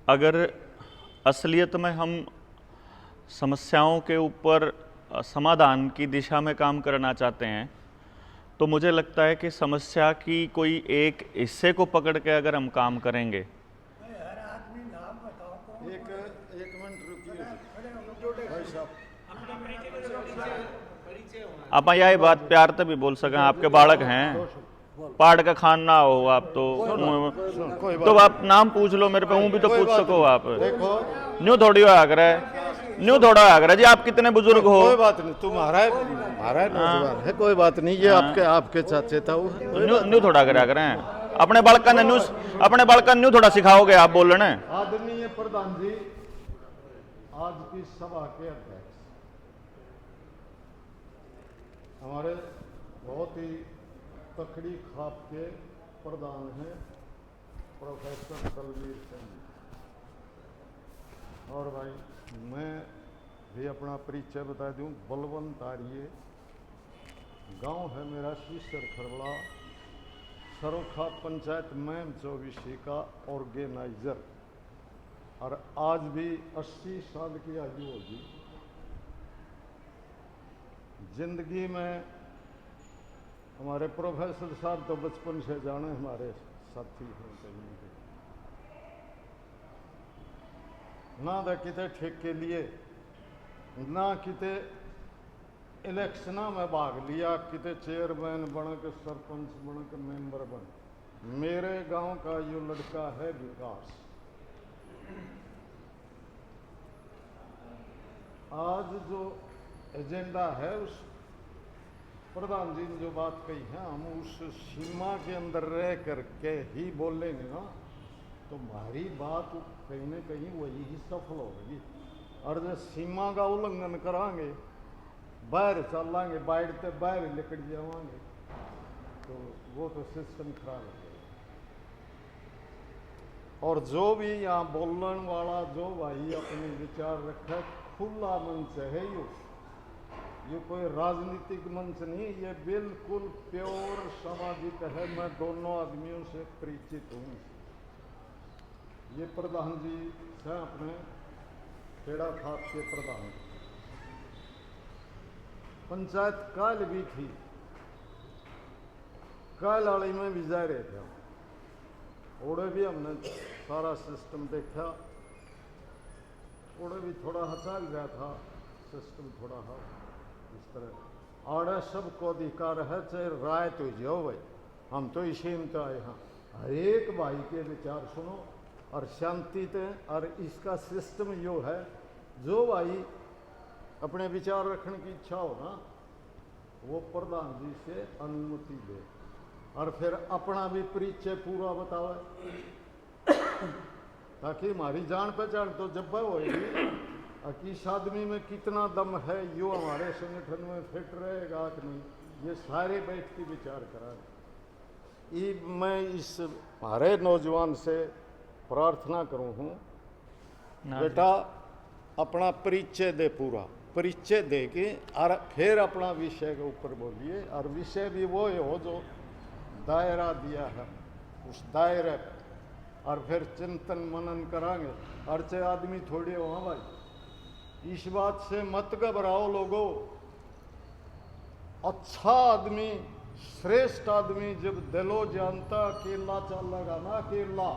अगर असलियत में हम समस्याओं के ऊपर समाधान की दिशा में काम करना चाहते हैं तो मुझे लगता है कि समस्या की कोई एक हिस्से को पकड़ के अगर हम काम करेंगे। एक मिनट रुकिए भाई साहब। आप यही बात प्यार से भी बोल सकें, आपके बालक हैं, पाड़ का खान ना हो आप तो आप नाम पूछ लो मेरे पे, भी तो पूछ सको आप। न्यू थोड़ी हो न्यू थोड़ा आगरा जी, आप कितने बुजुर्ग हो? कोई बात नहीं, तुम्हारा नौजवान है, कोई बात नहीं, ये आपके चाचे था वो। न्यू थोड़ा करा हैं अपने बालका न्यू थोड़ा सिखाओगे आप बोलने। आदरणीय प्रधान जी, आज की सभा के अध्यक्ष हमारे बहुत ही तकड़ी खाप के प्रधान हैं प्रोफेसर बलवीर सिंह। और भाई मैं भी अपना परिचय बता दूं, बलवंत आर्य, गांव है मेरा शीशर खरबड़ा, सरोखा पंचायत मैम 24 का ऑर्गेनाइजर, और आज भी 80 साल की आयु होगी। जिंदगी में हमारे प्रोफेसर साहब तो बचपन से जाने हमारे साथी हैं, कहीं ना तो किते ठेक के लिए, ना किते इलेक्शन में भाग लिया, किते चेयरमैन बन के, सरपंच बन के, मेंबर बन। मेरे गांव का यो लड़का है विकास। आज जो एजेंडा है, उस प्रधान जी ने जो बात कही है, हम उस सीमा के अंदर रह करके ही बोलेंगे ना, तो हमारी बात कहीं न कहीं वही ही सफल होगी। और जब सीमा का उल्लंघन करांगे, बाहर चलांगे, बाहर निकल जावांगे, तो वो तो सिस्टम खराब हो जाएगा। और जो भी यहाँ बोलने वाला जो भाई अपने विचार रखे, खुला मंच है ये कोई राजनीतिक मंच नहीं, ये बिल्कुल प्योर सामाजिक है। मैं दोनों आदमियों से परिचित हूँ। ये प्रधान जी हैं अपने खेड़ा खाप के प्रधान। पंचायत काल भी थी, काल वाली में भी जा रहे थे, ओड़े भी हमने सारा सिस्टम देखा, ओड़े भी थोड़ा हचाल गया था सिस्टम, थोड़ा हा इस तरह। आड़े सबको अधिकार है, चाहे राय तो जो भाई, हम तो इसी में तो आए हैं, हर एक भाई के विचार सुनो और शांति से। और इसका सिस्टम यो है, जो भाई अपने विचार रखने की इच्छा हो ना, वो प्रधान जी से अनुमति ले और फिर अपना भी परिचय पूरा बतावे, ताकि हमारी जान पहचान तो जब होगी, किस आदमी में कितना दम है, यो हमारे संगठन में फिट रहेगा कि नहीं, ये सारे बैठ के विचार कराए। मैं इस हमारे नौजवान से प्रार्थना करूँ हूँ, बेटा अपना परिचय दे, पूरा परिचय दे के और फिर अपना विषय के ऊपर बोलिए। और विषय भी वो हो जो दायरा दिया है, उस दायरे और फिर चिंतन मनन करांगे। और चाहे आदमी थोड़े हो, हाँ भाई इस बात से मत घबराओ लोगों, अच्छा आदमी, श्रेष्ठ आदमी जब दिलो जानता अकेला चलेगा ना, अकेला,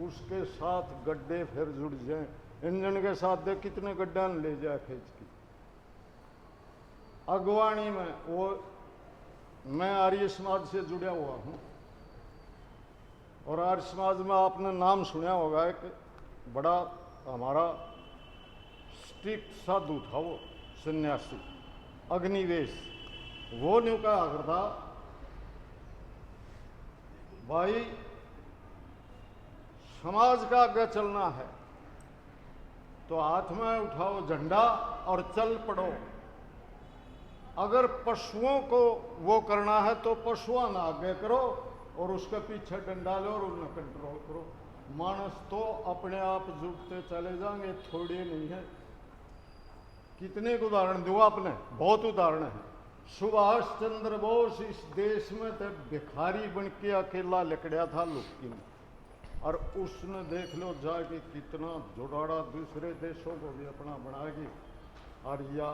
उसके साथ गड्ढे फिर जुड़ जाए। इंजन के साथ देख कितने गड्ढा ले जाए खींच की। अगवानी में वो, मैं आर्य समाज से जुड़ा हुआ हूँ, और आर्य समाज में आपने नाम सुना होगा, एक बड़ा हमारा स्ट्रिक्ट साधु था, वो सन्यासी अग्निवेश। वो न्यू कहा करता, भाई समाज का आगे चलना है तो हाथ में उठाओ झंडा और चल पड़ो। अगर पशुओं को वो करना है तो पशुओं ना आगे करो और उसके पीछे डंडा लो और उन्हें कंट्रोल करो। मानस तो अपने आप जुटते चले जाएंगे, थोड़े नहीं है। कितने उदाहरण दूँ आपने, बहुत उदाहरण है। सुभाष चंद्र बोस इस देश में तो भिखारी बन के अकेला लकड़िया था लुक्की में, और उसने देख लो जाके कितना जुड़ाड़ा दूसरे देशों को भी अपना बनाएगी। और या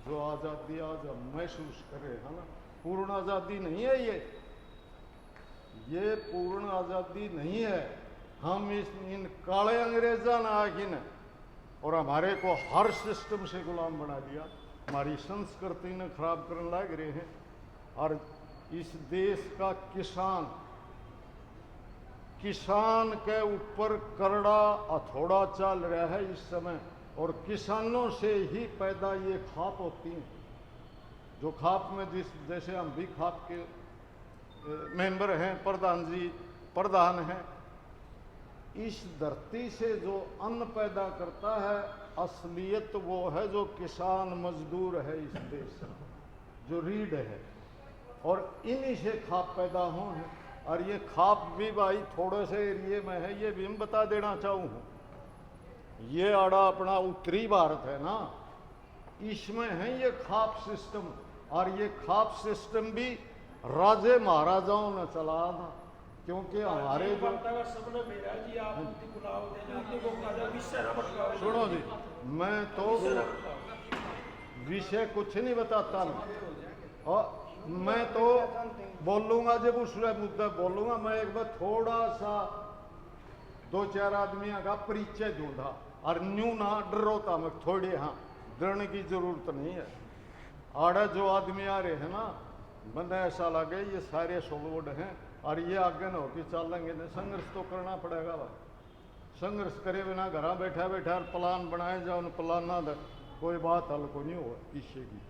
जो आज़ादी आज हम महसूस करे है ना, पूर्ण आज़ादी नहीं है ये पूर्ण आज़ादी नहीं है। हम इन काले अंग्रेजा ने आके न और हमारे को हर सिस्टम से गुलाम बना दिया, हमारी संस्कृति ने खराब करने लग रहे हैं। और इस देश का किसान के ऊपर करड़ा हथौड़ा चल रहा है इस समय, और किसानों से ही पैदा ये खाप होती हैं। जो खाप में जैसे हम भी खाप के मेंबर हैं, प्रधान हैं। इस धरती से जो अन्न पैदा करता है असलियत वो है जो किसान मजदूर है इस देश में, जो रीढ़ है, और इन्हीं से खाप पैदा हो हैं। और ये खाप भी भाई थोड़े से एरिए में है, ये भी मैं बता देना चाहूँ। ये आड़ा अपना उत्तरी भारत है ना, इसमें है ये खाप सिस्टम। और ये खाप सिस्टम भी राजे महाराजाओं ने चलाया था, क्योंकि हमारे जो सुनो जी, मैं तो विषय कुछ नहीं बताता ना, और मैं तो बोलूँगा जब उस मुद्दा बोलूँगा। मैं एक बार थोड़ा सा 2-4 आदमियों का परिचय दूंगा, और न्यू ना डरो था मैं थोड़ी, हाँ डरने की जरूरत नहीं है। आड़े जो आदमी आ रहे हैं ना, मैंने ऐसा लगे ये सारे सोलवुड हैं, और ये आगे न होकर चलेंगे नहीं। संघर्ष तो करना पड़ेगा भाई, संघर्ष करे बिना घर बैठा बैठा प्लान बनाए जाओ, उन प्लान ना कोई बात हल को नहीं हो किसी की।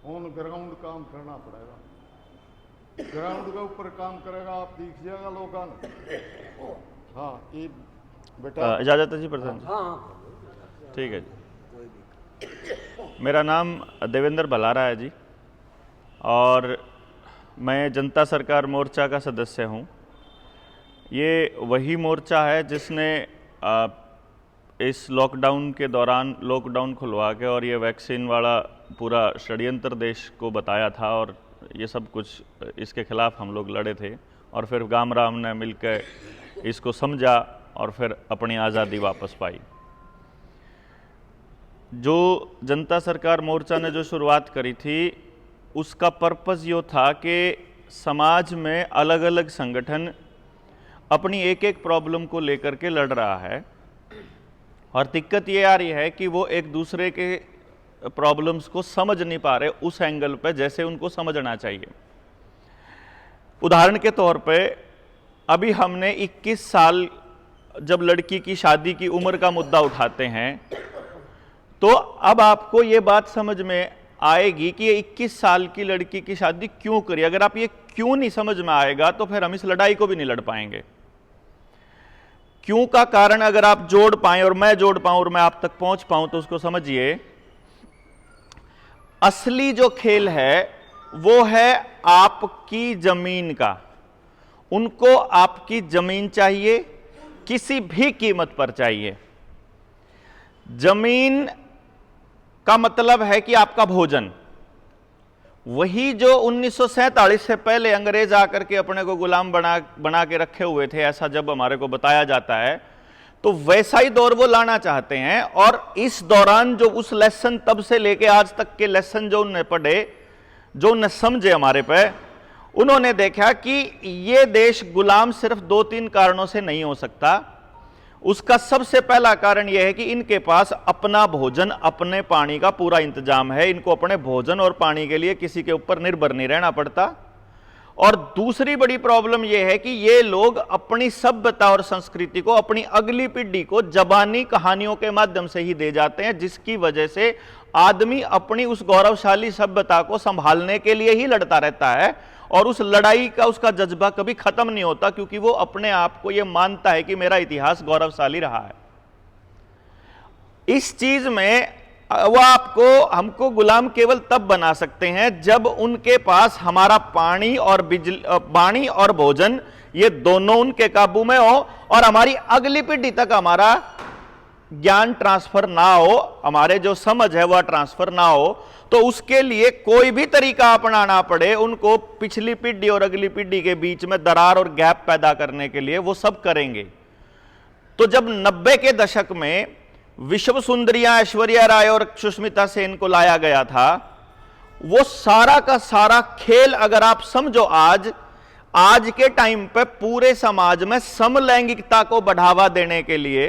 ऑन ग्राउंड काम करना पड़ेगा, ग्राउंड के ऊपर काम करेगा, आप दीजिएगा लोगों ने। हाँ ये बेटा इजाज़त है जी प्रधान जी? हाँ ठीक है जी। मेरा नाम देवेंद्र भलारा है जी, और मैं जनता सरकार मोर्चा का सदस्य हूँ। ये वही मोर्चा है जिसने इस लॉकडाउन के दौरान लॉकडाउन खुलवा के और ये वैक्सीन वाला पूरा षड्यंत्र देश को बताया था, और ये सब कुछ इसके खिलाफ हम लोग लड़े थे। और फिर गामराम ने मिलकर इसको समझा और फिर अपनी आज़ादी वापस पाई। जो जनता सरकार मोर्चा ने जो शुरुआत करी थी, उसका पर्पस ये था कि समाज में अलग अलग संगठन अपनी एक एक प्रॉब्लम को लेकर के लड़ रहा है, और दिक्कत ये आ रही है कि वो एक दूसरे के प्रॉब्लम्स को समझ नहीं पा रहे उस एंगल पे जैसे उनको समझना चाहिए। उदाहरण के तौर पे अभी हमने 21 साल जब लड़की की शादी की उम्र का मुद्दा उठाते हैं, तो अब आपको ये बात समझ में आएगी कि ये 21 साल की लड़की की शादी क्यों करी। अगर आप ये क्यों नहीं समझ में आएगा तो फिर हम इस लड़ाई को भी नहीं लड़ पाएंगे। क्यों का कारण अगर आप जोड़ पाएं और मैं जोड़ पाऊं और मैं आप तक पहुंच पाऊं तो उसको समझिए। असली जो खेल है वो है आपकी जमीन का। उनको आपकी जमीन चाहिए, किसी भी कीमत पर चाहिए। जमीन का मतलब है कि आपका भोजन। वही जो 1947 से पहले अंग्रेज आकर के अपने को गुलाम बना के रखे हुए थे, ऐसा जब हमारे को बताया जाता है, तो वैसा ही दौर वो लाना चाहते हैं। और इस दौरान जो उस लेसन तब से लेके आज तक के लेसन जो उन्हें पढ़े, जो उन्हें समझे हमारे पे, उन्होंने देखा कि ये देश गुलाम सिर्फ 2-3 कारणों से नहीं हो सकता। उसका सबसे पहला कारण यह है कि इनके पास अपना भोजन, अपने पानी का पूरा इंतजाम है। इनको अपने भोजन और पानी के लिए किसी के ऊपर निर्भर नहीं रहना पड़ता। और दूसरी बड़ी प्रॉब्लम यह है कि ये लोग अपनी सभ्यता और संस्कृति को अपनी अगली पीढ़ी को जबानी कहानियों के माध्यम से ही दे जाते हैं, जिसकी वजह से आदमी अपनी उस गौरवशाली सभ्यता को संभालने के लिए ही लड़ता रहता है, और उस लड़ाई का उसका जज्बा कभी खत्म नहीं होता, क्योंकि वो अपने आप को ये मानता है कि मेरा इतिहास गौरवशाली रहा है। इस चीज में वो हमको गुलाम केवल तब बना सकते हैं जब उनके पास हमारा पानी और भोजन, ये दोनों उनके काबू में हो, और हमारी अगली पीढ़ी तक हमारा ज्ञान ट्रांसफर ना हो, हमारे जो समझ है वह ट्रांसफर ना हो। तो उसके लिए कोई भी तरीका अपनाना पड़े, उनको पिछली पीढ़ी और अगली पीढ़ी के बीच में दरार और गैप पैदा करने के लिए वो सब करेंगे। तो जब 90 के दशक में विश्व सुंदरियां ऐश्वर्या राय और सुष्मिता सेन को लाया गया था, वो सारा का सारा खेल अगर आप समझो आज के टाइम पे पूरे समाज में समलैंगिकता को बढ़ावा देने के लिए,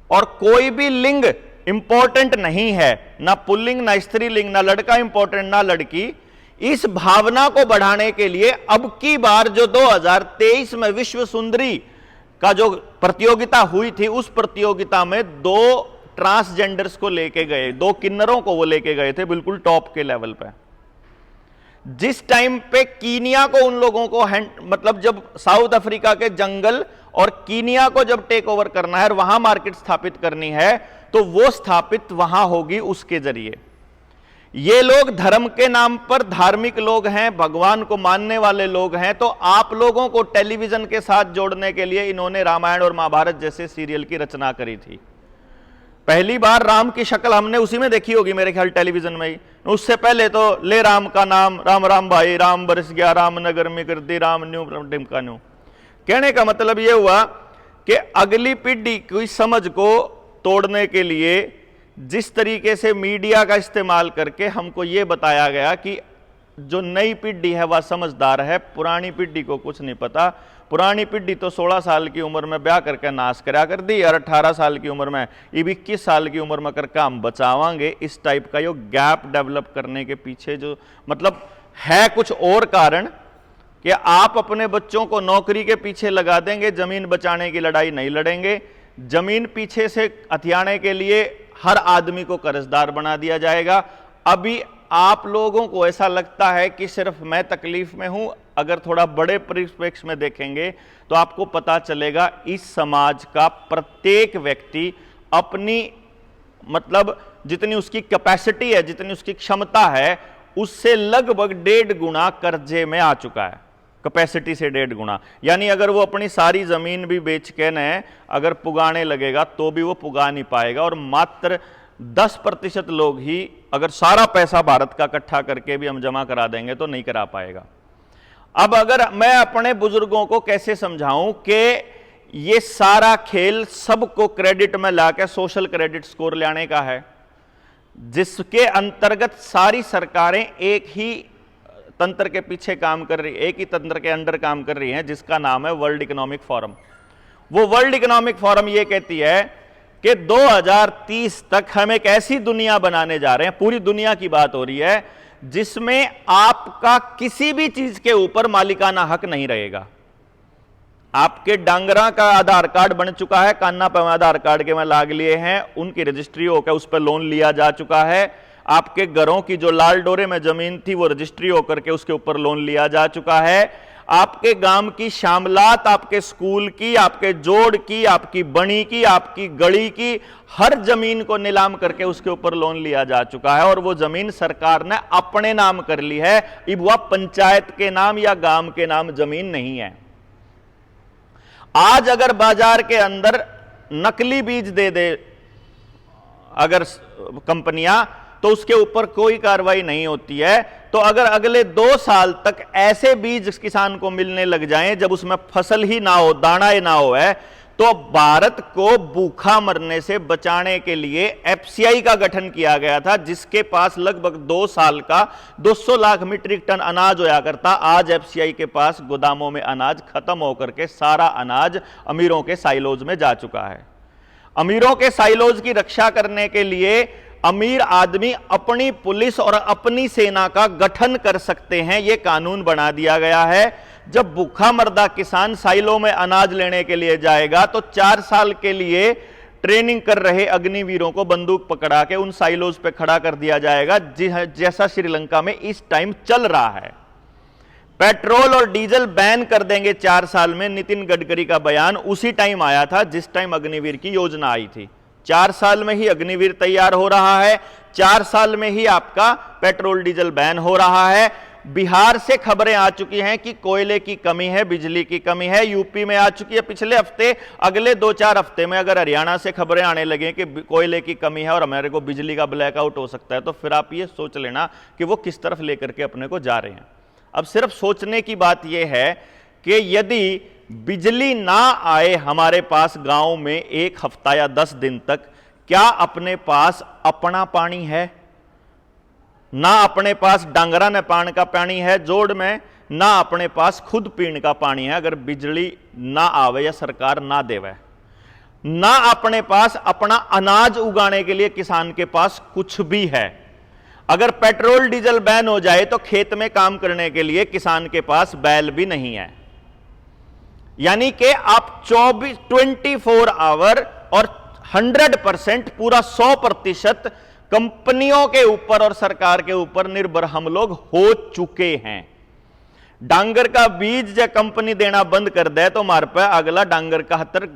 और कोई भी लिंग इंपॉर्टेंट नहीं है, ना पुल्लिंग ना स्त्रीलिंग, ना लड़का इंपॉर्टेंट ना लड़की, इस भावना को बढ़ाने के लिए अब की बार जो 2023 में विश्व सुंदरी का जो प्रतियोगिता हुई थी, उस प्रतियोगिता में 2 ट्रांसजेंडर्स को लेके गए, 2 किन्नरों को वो लेके गए थे बिल्कुल टॉप के लेवल पे। जिस टाइम पे कीनिया को उन लोगों को मतलब जब साउथ अफ्रीका के जंगल और कीनिया को जब टेक ओवर करना है और वहां मार्केट स्थापित करनी है, तो वो स्थापित वहां होगी उसके जरिए। ये लोग धर्म के नाम पर धार्मिक लोग हैं, भगवान को मानने वाले लोग हैं, तो आप लोगों को टेलीविजन के साथ जोड़ने के लिए इन्होंने रामायण और महाभारत जैसे सीरियल की रचना करी थी। पहली बार राम की शक्ल हमने उसी में देखी होगी मेरे ख्याल, टेलीविजन में ही। उससे पहले तो ले राम का नाम, राम राम भाई, राम बरस गया, राम नगर में कर दी, राम न्यू टिमका न्यू। कहने का मतलब यह हुआ कि अगली पीढ़ी की समझ को तोड़ने के लिए जिस तरीके से मीडिया का इस्तेमाल करके हमको यह बताया गया कि जो नई पीढ़ी है वह समझदार है, पुरानी पीढ़ी को कुछ नहीं पता। पुरानी पीढ़ी तो 16 साल की उम्र में ब्याह करके नाश करा कर दी, और 18 साल की उम्र में, 21 साल की उम्र में करके हम बचावांगे। इस टाइप का यो गैप डेवलप करने के पीछे जो मतलब है कुछ और कारण कि आप अपने बच्चों को नौकरी के पीछे लगा देंगे, जमीन बचाने की लड़ाई नहीं लड़ेंगे। जमीन पीछे से हथियाने के लिए हर आदमी को कर्जदार बना दिया जाएगा। अभी आप लोगों को ऐसा लगता है कि सिर्फ मैं तकलीफ में हूं, अगर थोड़ा बड़े परिप्रेक्ष्य में देखेंगे तो आपको पता चलेगा इस समाज का प्रत्येक व्यक्ति अपनी मतलब जितनी उसकी कैपेसिटी है, जितनी उसकी क्षमता है, उससे लगभग 1.5 गुना कर्जे में आ चुका है, कैपेसिटी से 1.5 गुना। यानी अगर वो अपनी सारी जमीन भी बेच के न अगर पुगाने लगेगा तो भी वो पुगा नहीं पाएगा, और मात्र 10% लोग ही, अगर सारा पैसा भारत का इकट्ठा करके भी हम जमा करा देंगे तो नहीं करा पाएगा। अब अगर मैं अपने बुजुर्गों को कैसे समझाऊं कि ये सारा खेल सबको क्रेडिट में लाके सोशल क्रेडिट स्कोर लाने का है, जिसके अंतर्गत सारी सरकारें एक ही तंत्र के पीछे काम कर रही, एक ही तंत्र के अंडर काम कर रही हैं, जिसका नाम है वर्ल्ड इकोनॉमिक फोरम। वो वर्ल्ड इकोनॉमिक फोरम ये कहती है कि 2030 तक हम एक ऐसी दुनिया बनाने जा रहे हैं, पूरी दुनिया की बात हो रही है, जिसमें आपका किसी भी चीज के ऊपर मालिकाना हक नहीं रहेगा। आपके डांगरा का आधार कार्ड बन चुका है, कान्ना पे आधार कार्ड के में लाग लिए हैं, उनकी रजिस्ट्री होकर उस पर लोन लिया जा चुका है। आपके घरों की जो लाल डोरे में जमीन थी वो रजिस्ट्री होकर के उसके ऊपर लोन लिया जा चुका है। आपके गांव की शामलात, आपके स्कूल की, आपके जोड़ की, आपकी बणी की, आपकी गड़ी की, हर जमीन को नीलाम करके उसके ऊपर लोन लिया जा चुका है, और वो जमीन सरकार ने अपने नाम कर ली है। अब वह पंचायत के नाम या गांव के नाम जमीन नहीं है। आज अगर बाजार के अंदर नकली बीज दे अगर कंपनियां, तो उसके ऊपर कोई कार्रवाई नहीं होती है। तो अगर अगले 2 साल तक ऐसे बीज किसान को मिलने लग जाएं जब उसमें फसल ही ना हो, दाना ही ना हो, है तो भारत को भूखा मरने से बचाने के लिए एफसीआई का गठन किया गया था, जिसके पास लगभग 2 साल का 200 लाख मीट्रिक टन अनाज होया करता। आज एफसीआई के पास गोदामों में अनाज खत्म होकर के सारा अनाज अमीरों के साइलोज में जा चुका है। अमीरों के साइलोज की रक्षा करने के लिए अमीर आदमी अपनी पुलिस और अपनी सेना का गठन कर सकते हैं, यह कानून बना दिया गया है। जब भूखा मर्दा किसान साइलों में अनाज लेने के लिए जाएगा तो 4 साल के लिए ट्रेनिंग कर रहे अग्निवीरों को बंदूक पकड़ा के उन साइलोज पे खड़ा कर दिया जाएगा, जैसा श्रीलंका में इस टाइम चल रहा है। पेट्रोल और डीजल बैन कर देंगे 4 साल में, नितिन गडकरी का बयान उसी टाइम आया था जिस टाइम अग्निवीर की योजना आई थी। 4 साल में ही अग्निवीर तैयार हो रहा है, 4 साल में ही आपका पेट्रोल डीजल बैन हो रहा है। बिहार से खबरें आ चुकी हैं कि कोयले की कमी है, बिजली की कमी है। यूपी में आ चुकी है पिछले हफ्ते। अगले 2-4 हफ्ते में अगर हरियाणा से खबरें आने लगे कि कोयले की कमी है और हमारे को बिजली का ब्लैकआउट हो सकता है, तो फिर आप ये सोच लेना कि वो किस तरफ लेकर के अपने को जा रहे हैं। अब सिर्फ सोचने की बात यह है कि यदि बिजली ना आए हमारे पास गांव में 1 हफ्ता या 10 दिन तक, क्या अपने पास अपना पानी है? ना अपने पास डांगरा ने पान का पानी है जोड़ में, ना अपने पास खुद पीने का पानी है अगर बिजली ना आवे या सरकार ना देवे। ना अपने पास अपना अनाज उगाने के लिए किसान के पास कुछ भी है। अगर पेट्रोल डीजल बैन हो जाए तो खेत में काम करने के लिए किसान के पास बैल भी नहीं है। यानी कि आप 24 आवर और 100% पूरा 100% कंपनियों के ऊपर और सरकार के ऊपर निर्भर हम लोग हो चुके हैं। डांगर का बीज जब कंपनी देना बंद कर दे तो हमारे पे अगला डांगर का हतर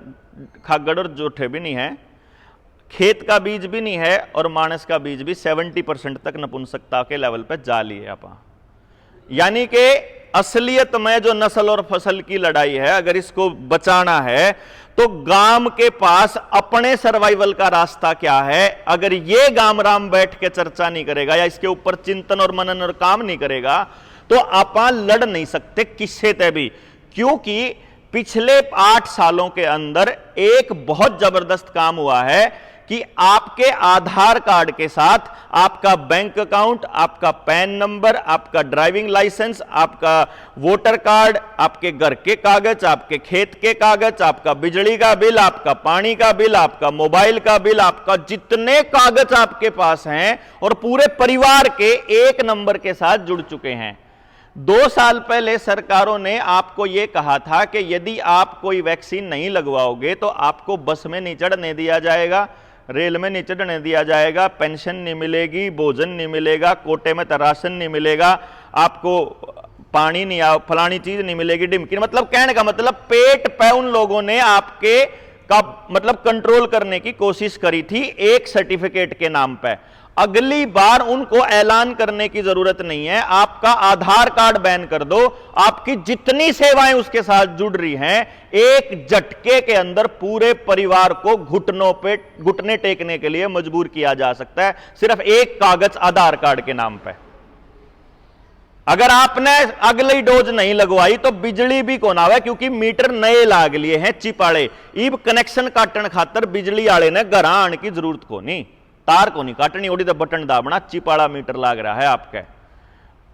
खागड़ और जोठे भी नहीं है, खेत का बीज भी नहीं है, और मानस का बीज भी 70% तक नपुंसकता के लेवल पे जा लिए आप। यानी कि असलियत में जो नस्ल और फसल की लड़ाई है, अगर इसको बचाना है तो गांव के पास अपने सर्वाइवल का रास्ता क्या है, अगर ये गांव राम बैठ के चर्चा नहीं करेगा या इसके ऊपर चिंतन और मनन और काम नहीं करेगा तो आप लड़ नहीं सकते किससे ते भी। क्योंकि पिछले 8 सालों के अंदर एक बहुत जबरदस्त काम हुआ है कि आपके आधार कार्ड के साथ आपका बैंक अकाउंट, आपका पैन नंबर, आपका ड्राइविंग लाइसेंस, आपका वोटर कार्ड, आपके घर के कागज, आपके खेत के कागज, आपका बिजली का बिल, आपका पानी का बिल, आपका मोबाइल का बिल, आपका जितने कागज आपके पास हैं और पूरे परिवार के एक नंबर के साथ जुड़ चुके हैं। 2 साल पहले सरकारों ने आपको यह कहा था कि यदि आप कोई वैक्सीन नहीं लगवाओगे तो आपको बस में नहीं चढ़ने दिया जाएगा, रेल में नहीं चढ़ने दिया जाएगा, पेंशन नहीं मिलेगी, भोजन नहीं मिलेगा, कोटे में राशन नहीं मिलेगा, आपको पानी नहीं, फलानी चीज नहीं मिलेगी, डिमकी। मतलब कहने का मतलब पेट पे उन लोगों ने आपके का मतलब कंट्रोल करने की कोशिश करी थी एक सर्टिफिकेट के नाम पे। अगली बार उनको ऐलान करने की जरूरत नहीं है, आपका आधार कार्ड बैन कर दो, आपकी जितनी सेवाएं उसके साथ जुड़ रही हैं एक झटके के अंदर पूरे परिवार को घुटने टेकने के लिए मजबूर किया जा सकता है, सिर्फ एक कागज आधार कार्ड के नाम पे। अगर आपने अगली डोज नहीं लगवाई तो बिजली भी कौन आवे, क्योंकि मीटर नए लाग लिए हैं चिपाड़े। इब कनेक्शन काटन खातर बिजली वाले ने घर आने की जरूरत को नहीं, तार को नहीं काटनी, ओडी तो बटन दाबना, चिपाड़ा मीटर लाग रहा है आपके।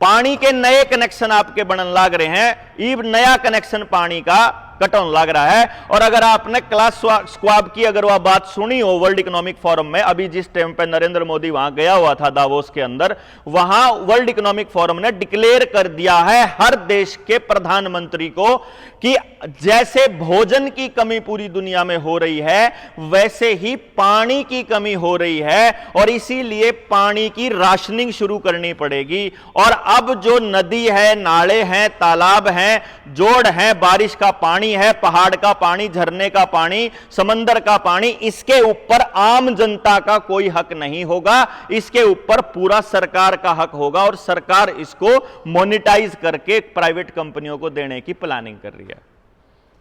पानी के नए कनेक्शन आपके बनन लाग रहे हैं, इब नया कनेक्शन पानी का कटौन लग रहा है। और अगर आपने क्लास स्क्वाब की अगर वह बात सुनी हो वर्ल्ड इकोनॉमिक फोरम में, अभी जिस टाइम पे नरेंद्र मोदी वहां गया हुआ था दावोस के अंदर, वहां वर्ल्ड इकोनॉमिक फोरम ने डिक्लेयर कर दिया है हर देश के प्रधानमंत्री को कि जैसे भोजन की कमी पूरी दुनिया में हो रही है वैसे ही पानी की कमी हो रही है, और इसीलिए पानी की राशनिंग शुरू करनी पड़ेगी। और अब जो नदी है, नाले हैं, तालाब हैं, जोड़ है, बारिश का पानी है, पहाड़ का पानी, झरने का पानी, समंदर का पानी, इसके ऊपर आम जनता का कोई हक नहीं होगा, इसके ऊपर पूरा सरकार का हक होगा। और सरकार इसको मोनेटाइज करके प्राइवेट कंपनियों को देने की प्लानिंग कर रही है।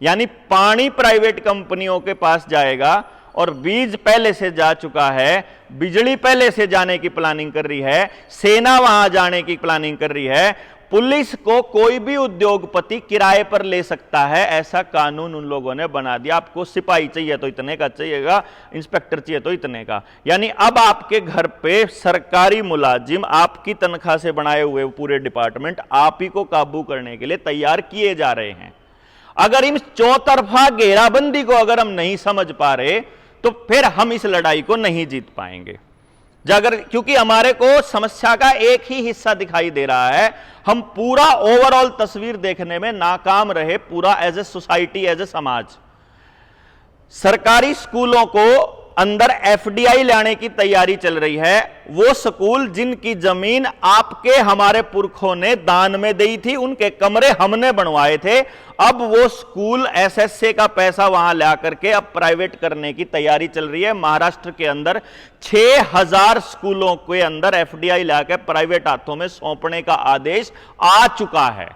यानी पानी प्राइवेट कंपनियों के पास जाएगा, और बीज पहले से जा चुका है, बिजली पहले से जाने की प्लानिंग कर रही है, सेना वहां जाने की प्लानिंग कर रही है, पुलिस को कोई भी उद्योगपति किराए पर ले सकता है, ऐसा कानून उन लोगों ने बना दिया। आपको सिपाही चाहिए तो इतने का चाहिएगा, इंस्पेक्टर चाहिए तो इतने का। यानी अब आपके घर पे सरकारी मुलाजिम, आपकी तनख्वाह से बनाए हुए पूरे डिपार्टमेंट आप ही को काबू करने के लिए तैयार किए जा रहे हैं। अगर इन चौतरफा घेराबंदी को अगर हम नहीं समझ पा रहे तो फिर हम इस लड़ाई को नहीं जीत पाएंगे। अगर क्योंकि हमारे को समस्या का एक ही हिस्सा दिखाई दे रहा है, हम पूरा ओवरऑल तस्वीर देखने में नाकाम रहे, पूरा as a society, as a समाज। सरकारी स्कूलों को अंदर एफडीआई लाने की तैयारी चल रही है। वो स्कूल जिनकी जमीन आपके हमारे पुरखों ने दान में दी थी, उनके कमरे हमने बनवाए थे, अब वो स्कूल एसएसए का पैसा वहां ला करके अब प्राइवेट करने की तैयारी चल रही है। महाराष्ट्र के अंदर 6000 स्कूलों के अंदर एफडीआई लाकर प्राइवेट हाथों में सौंपने का आदेश आ चुका है।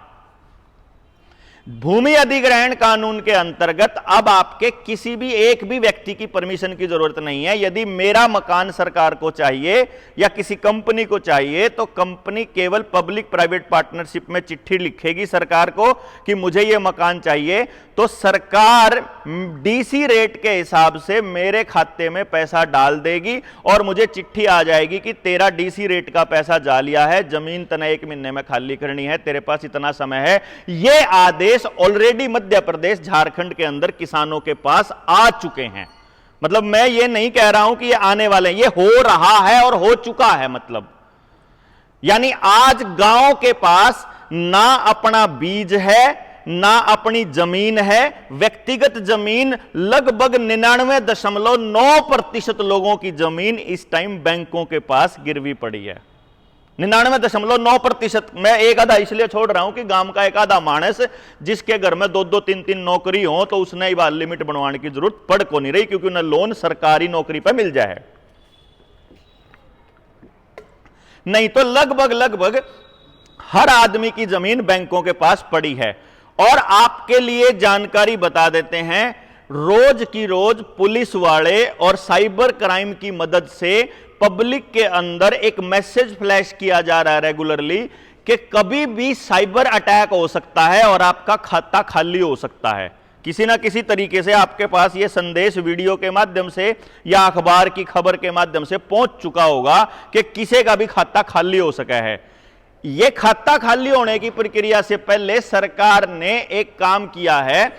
भूमि अधिग्रहण कानून के अंतर्गत अब आपके किसी भी एक भी व्यक्ति की परमिशन की जरूरत नहीं है। यदि मेरा मकान सरकार को चाहिए या किसी कंपनी को चाहिए तो कंपनी केवल पब्लिक प्राइवेट पार्टनरशिप में चिट्ठी लिखेगी सरकार को कि मुझे यह मकान चाहिए, तो सरकार डीसी रेट के हिसाब से मेरे खाते में पैसा डाल देगी और मुझे चिट्ठी आ जाएगी कि तेरा डीसी रेट का पैसा जा लिया है, जमीन तने 1 महीने में खाली करनी है, तेरे पास इतना समय है। यह आदेश ऑलरेडी मध्य प्रदेश झारखंड के अंदर किसानों के पास आ चुके हैं। मतलब मैं ये नहीं कह रहा हूं कि ये आने वाले हैं, ये हो रहा है और हो चुका है। मतलब यानी आज गांव के पास ना अपना बीज है ना अपनी जमीन है। व्यक्तिगत जमीन लगभग 99.9% लोगों की जमीन इस टाइम बैंकों के पास गिरवी पड़ी है। 99.9%। मैं एक आधा इसलिए छोड़ रहा हूं कि गांव का एक आधा मानस जिसके घर में 2-2 3-3 नौकरी हो तो उसने बार लिमिट बनवाने की जरूरत पड़ को नहीं रही, क्योंकि उन्हें लोन सरकारी नौकरी पर मिल जाए। नहीं तो लगभग हर आदमी की जमीन बैंकों के पास पड़ी है। और आपके लिए जानकारी बता देते हैं, रोज की रोज पुलिस वाले और साइबर क्राइम की मदद से पब्लिक के अंदर एक मैसेज फ्लैश किया जा रहा है रेगुलरली कि कभी भी साइबर अटैक हो सकता है और आपका खाता खाली हो सकता है। किसी ना किसी तरीके से आपके पास यह संदेश वीडियो के माध्यम से या अखबार की खबर के माध्यम से पहुंच चुका होगा कि किसी का भी खाता खाली हो सका है। यह खाता खाली होने की प्रक्रिया से पहले सरकार ने एक काम किया है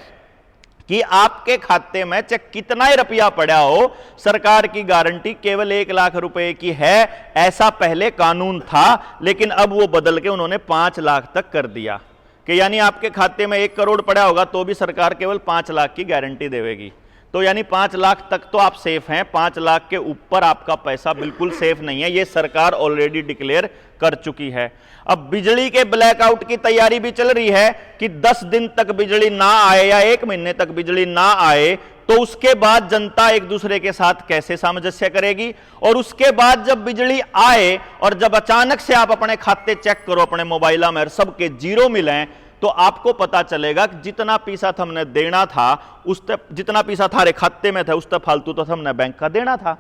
कि आपके खाते में चाहे कितना ही रुपया पड़ा हो, सरकार की गारंटी केवल 1 लाख रुपए की है। ऐसा पहले कानून था, लेकिन अब वो बदल के उन्होंने 5 लाख तक कर दिया कि यानी आपके खाते में 1 करोड़ पड़ा होगा तो भी सरकार केवल 5 लाख की गारंटी देगी। तो यानी 5 लाख तक तो आप सेफ हैं, 5 लाख के ऊपर आपका पैसा बिल्कुल सेफ नहीं है। यह सरकार ऑलरेडी डिक्लेयर कर चुकी है। अब बिजली के ब्लैकआउट की तैयारी भी चल रही है कि 10 दिन तक बिजली ना आए या 1 महीने तक बिजली ना आए तो उसके बाद जनता एक दूसरे के साथ कैसे सामंजस्य करेगी। और उसके बाद जब बिजली आए और जब अचानक से आप अपने खाते चेक करो अपने मोबाइल में और सबके जीरो मिलें तो आपको पता चलेगा कि जितना पैसा हमने देना था उस तक, जितना पैसा थारे खाते में था उस तक फालतू तो हमने बैंक का देना था।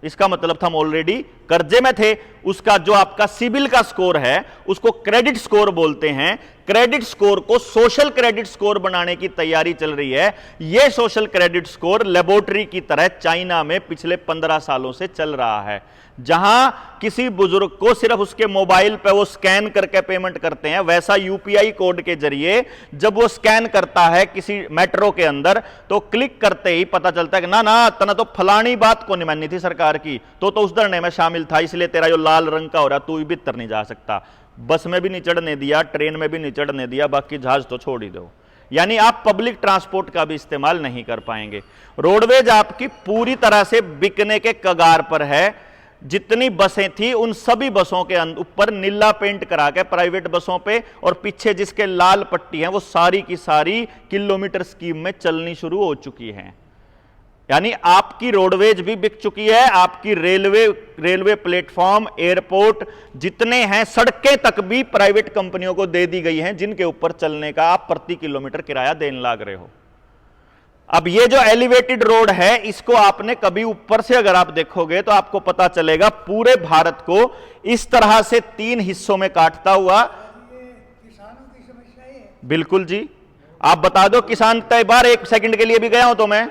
इसका मतलब हम ऑलरेडी कर्जे में थे। उसका जो आपका सिबिल का स्कोर है उसको क्रेडिट स्कोर बोलते हैं। क्रेडिट स्कोर को सोशल क्रेडिट स्कोर बनाने की तैयारी चल रही है। यह सोशल क्रेडिट स्कोर लेबोरेटरी की तरह चाइना में पिछले 15 सालों से चल रहा है, जहां किसी बुजुर्ग को सिर्फ उसके मोबाइल पे वो स्कैन करके पेमेंट करते हैं, वैसा यूपीआई कोड के जरिए जब वो स्कैन करता है किसी मेट्रो के अंदर तो क्लिक करते ही पता चलता है कि ना ना तना तो फलानी बात को नहीं माननी थी सरकार की, तो उस धरने में शामिल था, इसलिए तेरा जो लाल रंग का हो रहा तू भी भीतर नहीं जा सकता। बस में भी नहीं चढ़ने दिया, ट्रेन में भी नहीं चढ़ने दिया, बाकी जहाज तो छोड़ ही दो। यानी आप पब्लिक ट्रांसपोर्ट का भी इस्तेमाल नहीं कर पाएंगे। रोडवेज आपकी पूरी तरह से बिकने के कगार पर है। जितनी बसें थी उन सभी बसों के ऊपर नीला पेंट करा के प्राइवेट बसों पे और पीछे जिसके लाल पट्टी है वो सारी की सारी किलोमीटर स्कीम में चलनी शुरू हो चुकी हैं। यानी आपकी रोडवेज भी बिक चुकी है, आपकी रेलवे प्लेटफॉर्म, एयरपोर्ट जितने हैं, सड़कें तक भी प्राइवेट कंपनियों को दे दी गई हैं, जिनके ऊपर चलने का आप प्रति किलोमीटर किराया देने लग रहे हो। अब ये जो एलिवेटेड रोड है इसको आपने कभी ऊपर से अगर आप देखोगे तो आपको पता चलेगा पूरे भारत को इस तरह से 3 हिस्सों में काटता हुआ। किसानों की समस्या है। बिल्कुल जी, आप बता दो किसान कई बार 1 सेकंड के लिए भी गया हूं तो मैं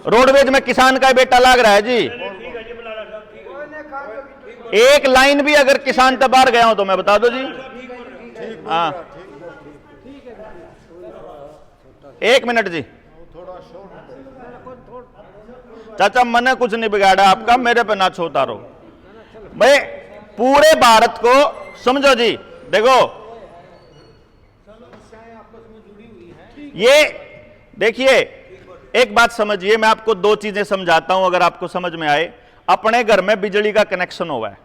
रोडवेज में किसान का बेटा लाग रहा है जी। एक लाइन भी अगर किसान तक बाहर गया हूं तो मैं बता दो जी। हाँ 1 मिनट जी। चाचा मैंने कुछ नहीं बिगाड़ा आपका, मेरे पे ना छोता रहो भाई। पूरे भारत को समझो जी, देखो ये देखिए एक बात समझिए, मैं आपको 2 चीजें समझाता हूं अगर आपको समझ में आए। अपने घर में बिजली का कनेक्शन हुआ है,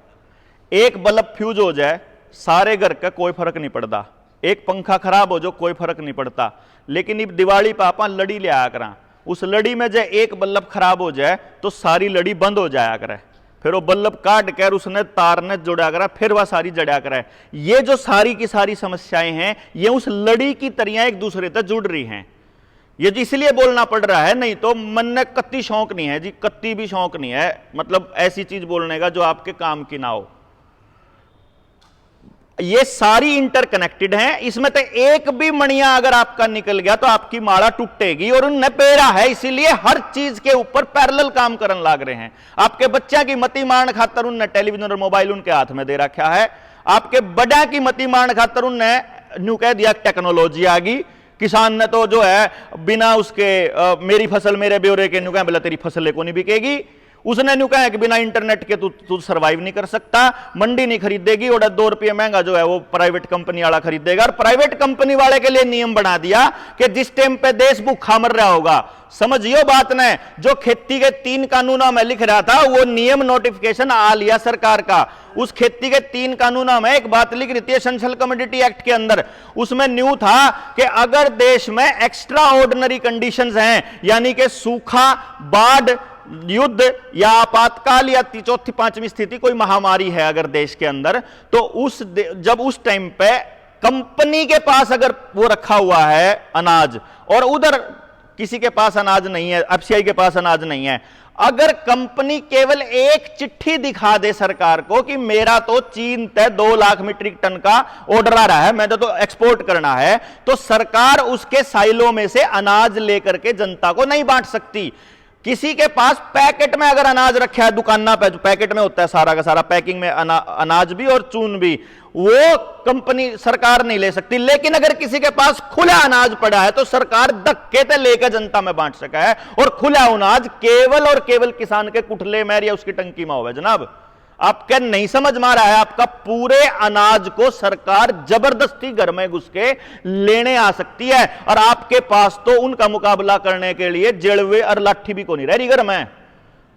एक बल्ब फ्यूज हो जाए सारे घर का कोई फर्क नहीं पड़ता, एक पंखा खराब हो जो कोई फर्क नहीं पड़ता। लेकिन इब दिवाली पर आप लड़ी ले आया करा, उस लड़ी में जब एक बल्ब खराब हो जाए तो सारी लड़ी बंद हो जाया करे, फिर वो बल्ब काट कर उसने तार ने जुड़ा करा, फिर वह सारी जड़ा करा है। ये जो सारी की सारी समस्याएं हैं ये उस लड़ी की तरह एक दूसरे तक जुड़ रही हैं। ये इसलिए बोलना पड़ रहा है, नहीं तो मन ने कत्ती शौक नहीं है जी, कत्ती भी शौक नहीं है, मतलब ऐसी चीज बोलने का जो आपके काम की ना हो। ये सारी इंटरकनेक्टेड हैं, इसमें तो एक भी मणिया अगर आपका निकल गया तो आपकी माला टूटेगी। और उनने पेड़ा है, इसीलिए हर चीज के ऊपर पैरेलल काम करने लाग रहे हैं। आपके बच्चा की मति मारन खातर उनने टेलीविजन और मोबाइल उनके हाथ में दे रखा है। आपके बड़ा की मति मारन खातर उनने न्यू कह दिया टेक्नोलॉजी आ गई। किसान ने तो जो है बिना उसके मेरी फसल मेरे ब्यौरे के न्यू कह बोला तेरी फसल को नहीं बिकेगी। उसने न्यू कहा कि बिना इंटरनेट के तू सरवाइव नहीं कर सकता, मंडी नहीं खरीदेगी, और 2 रुपये महंगा जो है वो प्राइवेट कंपनी वाला खरीदेगा। और प्राइवेट कंपनी वाले के लिए नियम बना दिया कि जिस टाइम पे देश भूखा मर रहा होगा, समझियो बात ने, जो खेती के 3 कानूनों में लिख रहा था वो नियम नोटिफिकेशन आ लिया सरकार का। उस खेती के 3 कानूनों में एक बात लिख रही थी एसेंशियल कमोडिटी एक्ट के अंदर, उसमें न्यू था कि अगर देश में एक्स्ट्रा ऑर्डिनरी कंडीशंस हैं, यानी कि सूखा, बाढ़, युद्ध या आपातकाल या चौथी पांचवी स्थिति कोई महामारी है अगर देश के अंदर, तो जब उस टाइम पे कंपनी के पास अगर वो रखा हुआ है अनाज और उधर किसी के पास अनाज नहीं है, एफसीआई के पास अनाज नहीं है, अगर कंपनी केवल एक चिट्ठी दिखा दे सरकार को कि मेरा तो चीन तय 2 लाख मीट्रिक टन का ऑर्डर आ रहा है, मैंने तो एक्सपोर्ट करना है, तो सरकार उसके साइलों में से अनाज लेकर के जनता को नहीं बांट सकती। किसी के पास पैकेट में अगर अनाज रखा है दुकाना पे, पैकेट में होता है सारा का सारा, पैकिंग में अनाज भी और चून भी, वो कंपनी सरकार नहीं ले सकती। लेकिन अगर किसी के पास खुला अनाज पड़ा है तो सरकार धक्के से लेकर जनता में बांट सका है। और खुला अनाज केवल और केवल किसान के कुठले में या उसकी टंकी में होगा। जनाब आपके नहीं समझ में आ रहा है, आपका पूरे अनाज को सरकार जबरदस्ती घर में घुस के लेने आ सकती है, और आपके पास तो उनका मुकाबला करने के लिए जेड़वे और लाठी भी को नहीं रह रही घर में।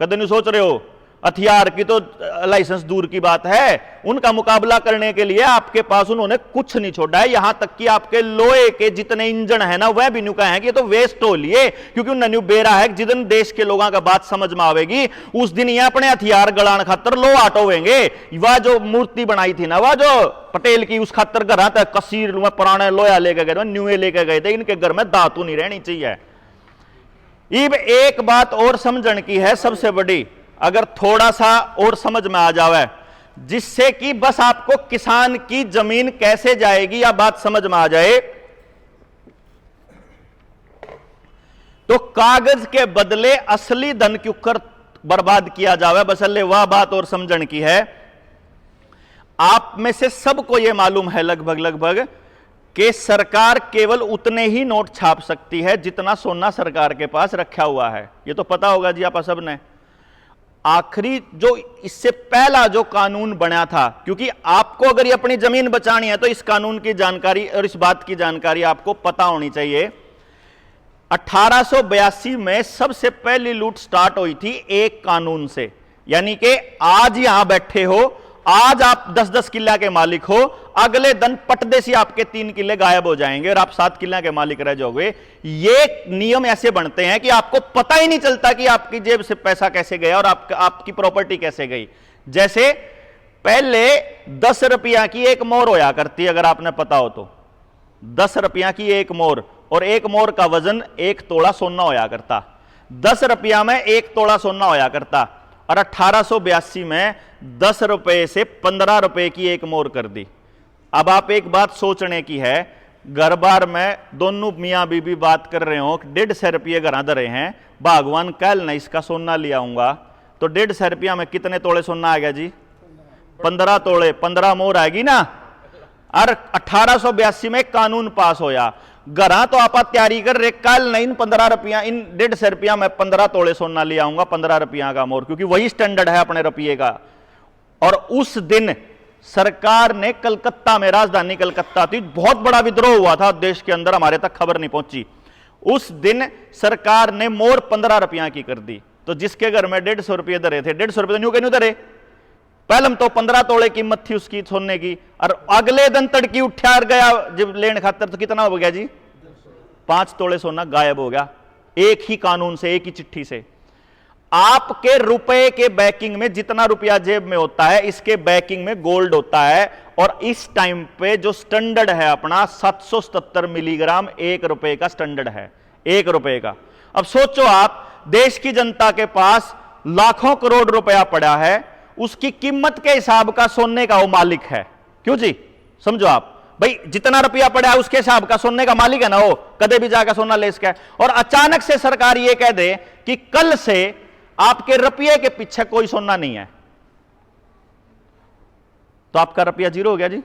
कदम नहीं सोच रहे हो, हथियार की तो लाइसेंस दूर की बात है, उनका मुकाबला करने के लिए आपके पास उन्होंने कुछ नहीं छोड़ा है। यहां तक कि आपके लोहे के जितने इंजन है ना, वह भी न्यू कहे कि ये तो वेस्ट हो लिए, क्योंकि उन्होंने न्यू बेरा है जिस दिन देश के लोगों का बात समझ में आवेगी उस दिन ये अपने हथियार गड़ान खातर लो आटोवेंगे। वह जो मूर्ति बनाई थी ना, वह जो पटेल की, उस खातर घर तक कसीर में पुराने लोया लेके गए, न्यूए लेके गए थे, इनके घर में धातु नहीं रहनी चाहिए। इब एक बात और समझण की है सबसे बड़ी, अगर थोड़ा सा और समझ में आ जावे, जिससे कि बस आपको किसान की जमीन कैसे जाएगी या बात समझ में आ जाए, तो कागज के बदले असली धन क्यों कर बर्बाद किया जावे, बसल्ले वह बात और समझण की है। आप में से सबको यह मालूम है लगभग कि सरकार केवल उतने ही नोट छाप सकती है जितना सोना सरकार के पास रखा हुआ है। यह तो पता होगा जी आप सबने। आखिरी जो इससे पहला जो कानून बना था, क्योंकि आपको अगर ये अपनी जमीन बचानी है तो इस कानून की जानकारी और इस बात की जानकारी आपको पता होनी चाहिए। 1882 में सबसे पहली लूट स्टार्ट हुई थी एक कानून से, यानी कि आज यहां बैठे हो, आज आप 10-10 किला के मालिक हो, अगले दिन पटदेसी आपके 3 किले गायब हो जाएंगे और आप 7 किला के मालिक रह जाओगे। ये नियम ऐसे बनते हैं कि आपको पता ही नहीं चलता कि आपकी जेब से पैसा कैसे गया और आपकी प्रॉपर्टी कैसे गई। जैसे पहले 10 रुपया की एक मोर होया करती, अगर आपने पता हो तो 10 रुपया की एक मोर, और एक मोर का वजन 1 तोला सोना होया करता। 10 रुपया में 1 तोला सोना होया करता, और 1882 में 10 रुपए से 15 रुपए की एक मोर कर दी। अब आप एक बात सोचने की है, घर बार में दोनों मियाँ बीबी बात कर रहे हो, 150 रुपये घर धरे हैं, भगवान कल न इसका सोना ले आऊंगा, तो 150 रुपया में कितने तोड़े सोना आ गया जी? 15 तोड़े, 15 मोर आएगी ना। और 1882 में कानून पास होया, घरा तो आप तैयारी कर रहे, कल नहीं 15 रुपया, इन 150 रुपया में 15 तोड़े सोना ले आऊंगा, 15 रुपया का मोर, क्योंकि वही स्टैंडर्ड है अपने रुपये का। और उस दिन सरकार ने कलकत्ता में, राजधानी कलकत्ता थी, बहुत बड़ा विद्रोह हुआ था देश के अंदर, हमारे तक खबर नहीं पहुंची। उस दिन सरकार ने मोर 15 रुपया की कर दी। तो जिसके घर में 150 रुपये धरे थे, 150 रुपये तो न्यू के न्यू धरे, पहले तो 15 तोड़े कीमत थी उसकी सोने की, और अगले दिन तड़की उठा गया जब लेन खातर, तो कितना हो गया जी? 5 तोड़े सोना गायब हो गया, एक ही कानून से, एक ही चिट्ठी से। आपके रुपए के बैकिंग में जितना रुपया जेब में होता है, इसके बैकिंग में गोल्ड होता है। और इस टाइम पे जो स्टैंडर्ड है अपना 777 मिलीग्राम 1 रुपए का स्टैंडर्ड है, 1 रुपए का। अब सोचो आप, देश की जनता के पास लाखों करोड़ रुपया पड़ा है, उसकी कीमत के हिसाब का सोने का वो मालिक है। क्यों जी? समझो आप भाई, जितना रुपया पड़ा है उसके हिसाब का सोने का मालिक है ना वो, कदे भी जाकर सोना ले सके। और अचानक से सरकार ये कह दे कि कल से आपके रुपये के पीछे कोई सोना नहीं है, तो आपका रुपया जीरो हो गया जी।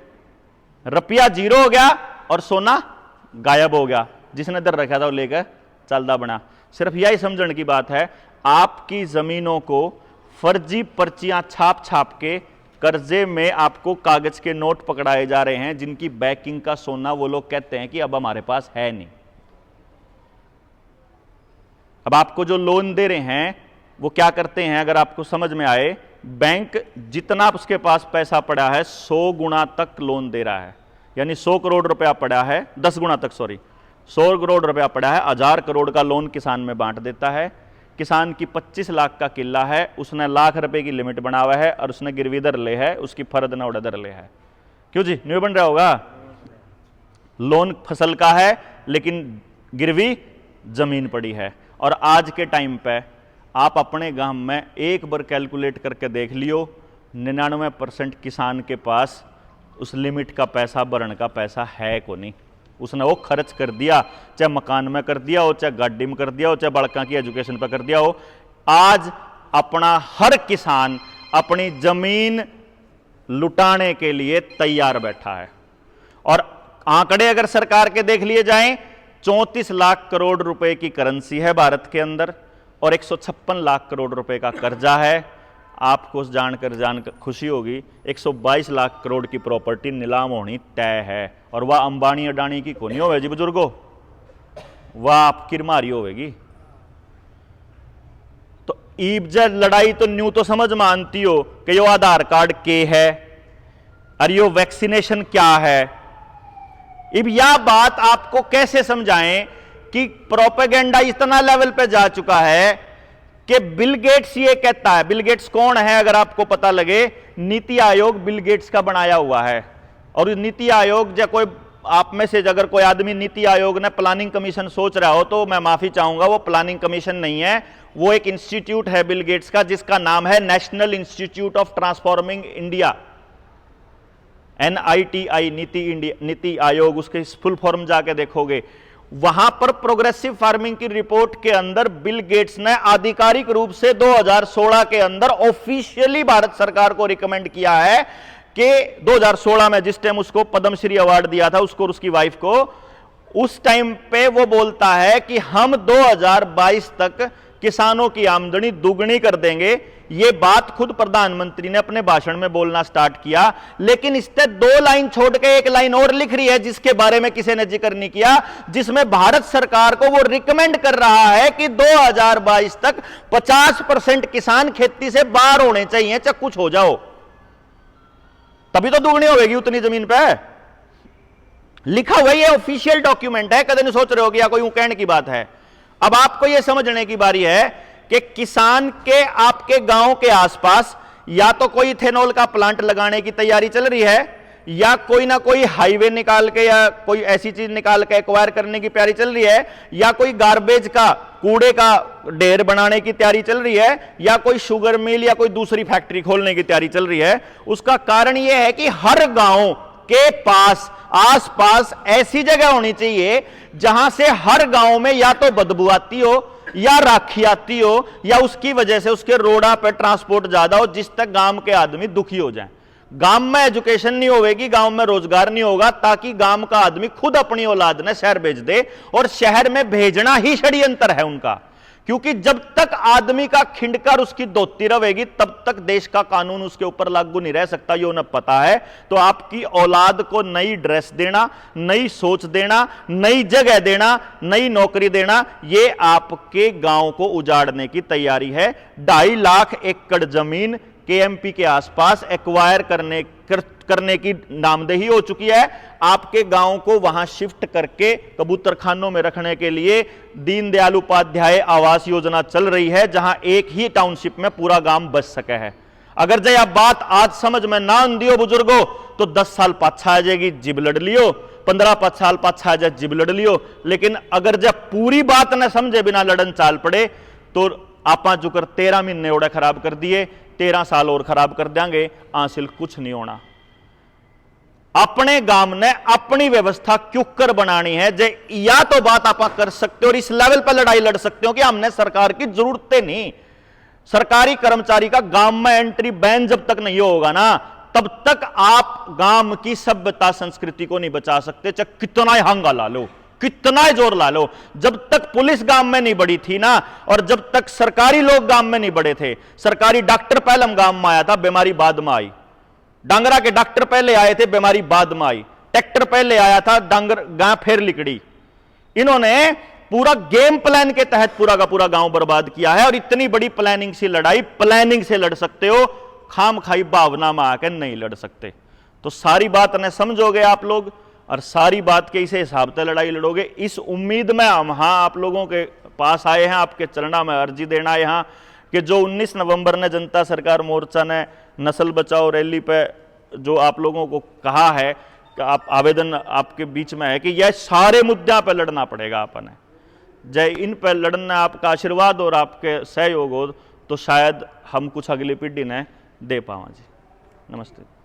रुपया जीरो हो गया और सोना गायब हो गया। जिसने दर रखा था वो लेकर चलदा बना। सिर्फ यही समझने की बात है, आपकी जमीनों को फर्जी पर्चियां छाप छाप के कर्जे में आपको कागज के नोट पकड़ाए जा रहे हैं, जिनकी बैकिंग का सोना वो लोग कहते हैं कि अब हमारे पास है नहीं। अब आपको जो लोन दे रहे हैं वो क्या करते हैं, अगर आपको समझ में आए, बैंक जितना उसके पास पैसा पड़ा है 100 गुना तक लोन दे रहा है। यानी 100 करोड़ रुपया पड़ा है, 10 गुना तक, सॉरी 100 करोड़ रुपया पड़ा है, 1000 करोड़ का लोन किसान में बांट देता है। किसान की 25 लाख का किला है, उसने लाख रुपए की लिमिट बना हुआ है और उसने गिरवी दर ले है, उसकी फर्द न उड़दर ले है। क्यों जी? नहीं बन रहा होगा? लोन फसल का है लेकिन गिरवी जमीन पड़ी है। और आज के टाइम पे आप अपने गांव में एक बार कैलकुलेट करके देख लियो, 99% किसान के पास उस लिमिट का पैसा, भरण का पैसा है को नहीं। उसने वो खर्च कर दिया, चाहे मकान में कर दिया हो, चाहे गाड़ी में कर दिया हो, चाहे बड़का की एजुकेशन पर कर दिया हो। आज अपना हर किसान अपनी जमीन लुटाने के लिए तैयार बैठा है। और आंकड़े अगर सरकार के देख लिए जाएं, 34 लाख करोड़ रुपए की करेंसी है भारत के अंदर और 156 लाख करोड़ रुपए का कर्जा है। आपको जानकर खुशी होगी, 122 लाख करोड़ की प्रॉपर्टी नीलाम होनी तय है। और वह अंबानी अडानी की कोनी होगी जी बुजुर्गो, वह आपकी मारी होगी। तो ईबज लड़ाई तो न्यू तो समझ मानती हो कि यो आधार कार्ड के है और यो वैक्सीनेशन क्या है। अब यह बात आपको कैसे समझाएं कि प्रोपेगेंडा इतना लेवल पे जा चुका है कि बिल गेट्स ये कहता है, बिल गेट्स कौन है अगर आपको पता लगे, नीति आयोग बिल गेट्स का बनाया हुआ है। और नीति आयोग, या कोई आप में से अगर कोई आदमी नीति आयोग ने प्लानिंग कमीशन सोच रहा हो तो मैं माफी चाहूंगा, वो प्लानिंग कमीशन नहीं है, वो एक इंस्टीट्यूट है बिल गेट्स का, जिसका नाम है national institute of transforming India, NITI, NITI Aayog. उसके फुल फॉर्म जाके देखोगे, वहां पर प्रोग्रेसिव फार्मिंग की रिपोर्ट के अंदर बिल गेट्स ने आधिकारिक रूप से 2016 के अंदर ऑफिशियली भारत सरकार को रिकमेंड किया है कि 2016 में जिस टाइम उसको पद्मश्री अवार्ड दिया था, उसको और उसकी वाइफ को, उस टाइम पे वो बोलता है कि हम 2022 तक किसानों की आमदनी दुगनी कर देंगे। ये बात खुद प्रधानमंत्री ने अपने भाषण में बोलना स्टार्ट किया, लेकिन इससे 2 लाइन छोड़ के 1 लाइन और लिख रही है जिसके बारे में किसी ने जिक्र नहीं किया, जिसमें भारत सरकार को वो रिकमेंड कर रहा है कि 2022 तक 50% किसान खेती से बाहर होने चाहिए, चाहे कुछ हो जाओ, तभी तो दुगनी होगी उतनी जमीन पे। लिखा हुआ ये ऑफिशियल डॉक्यूमेंट है, कदे नहीं सोच रहे हो कि या कोई कहने की बात है। अब आपको यह समझने की बारी है कि किसान के आपके गांव के आसपास या तो कोई इथेनॉल का प्लांट लगाने की तैयारी चल रही है, या कोई ना कोई हाईवे निकाल के या कोई ऐसी चीज निकाल के एक्वायर करने की तैयारी चल रही है, या कोई गार्बेज का, कूड़े का ढेर बनाने की तैयारी चल रही है, या कोई शुगर मिल या कोई दूसरी फैक्ट्री खोलने की तैयारी चल रही है। उसका कारण यह है कि हर गांव के पास आसपास ऐसी जगह होनी चाहिए जहां से हर गांव में या तो बदबू आती हो, या राखी आती हो, या उसकी वजह से उसके रोडा पे ट्रांसपोर्ट ज्यादा हो, जिस तक गांव के आदमी दुखी हो जाए। गांव में एजुकेशन नहीं होगी, गांव में रोजगार नहीं होगा, ताकि गांव का आदमी खुद अपनी औलाद ने शहर भेज दे। और शहर में भेजना ही षड्यंत्र है उनका, क्योंकि जब तक आदमी का खिंडकर उसकी धोती रहेगी तब तक देश का कानून उसके ऊपर लागू नहीं रह सकता, ये उन्हें पता है। तो आपकी औलाद को नई ड्रेस देना, नई सोच देना, नई जगह देना, नई नौकरी देना, ये आपके गांव को उजाड़ने की तैयारी है। 2.5 लाख एकड़ जमीन KMP के आसपास एक्वायर करने करने की नामदेही हो चुकी है। आपके गांव को वहां शिफ्ट करके कबूतर खानों में रखने के लिए दीनदयाल उपाध्याय आवास योजना चल रही है, जहां एक ही टाउनशिप में पूरा गांव बच सके है। अगर जय आप बात आज समझ में ना दियो बुजुर्गो, तो 10 साल पाछा आ जाएगी, जिब लड़ लियो, 15 साल पाछा आ जाए, जिब लड़ लियो। लेकिन अगर जब पूरी बात न समझे बिना लड़न चाल पड़े, तो आपा जुकर 13 महीने ओड़े खराब कर दिए, 13 साल और खराब कर देंगे, हासिल कुछ नहीं होना। अपने गांव ने अपनी व्यवस्था क्यों कर बनानी है, जे या तो बात आप कर सकते हो और इस लेवल पर लड़ाई लड़ सकते हो कि हमने सरकार की जरूरतें नहीं। सरकारी कर्मचारी का गांव में एंट्री बैन जब तक नहीं होगा ना, तब तक आप गांव की सभ्यता संस्कृति को नहीं बचा सकते, चाहे कितना ही हंगामा लो, कितना ही जोर ला लो। जब तक पुलिस गांव में नहीं बढ़ी थी ना, और जब तक सरकारी लोग गांव में नहीं बढ़े थे, सरकारी डॉक्टर पहले हम गांव में आया था, बीमारी बाद में आई। डांगरा के डॉक्टर पहले आए थे, बीमारी बाद में आई। ट्रैक्टर पहले आया था, डांगर गांव फिर लिकड़ी। इन्होंने पूरा गेम प्लान के तहत पूरा का पूरा गांव बर्बाद किया है। और इतनी बड़ी प्लानिंग से लड़ाई प्लानिंग से लड़ सकते हो, खाम खाई भावना में आकर नहीं लड़ सकते। तो सारी बात ने समझोगे आप लोग, और सारी बात के इसे हिसाब से लड़ाई लड़ोगे। इस उम्मीद में हम आप लोगों के पास आए हैं, आपके चरणों में अर्जी देना यहाँ कि जो 19 नवंबर ने जनता सरकार मोर्चा ने नस्ल बचाओ रैली पे जो आप लोगों को कहा है कि आप आवेदन आपके बीच में है कि यह सारे मुद्दों पर लड़ना पड़ेगा अपने। जय इन पर लड़ना आपका आशीर्वाद और आपके सहयोग हो तो शायद हम कुछ अगली पीढ़ी ने दे पावा जी। नमस्ते।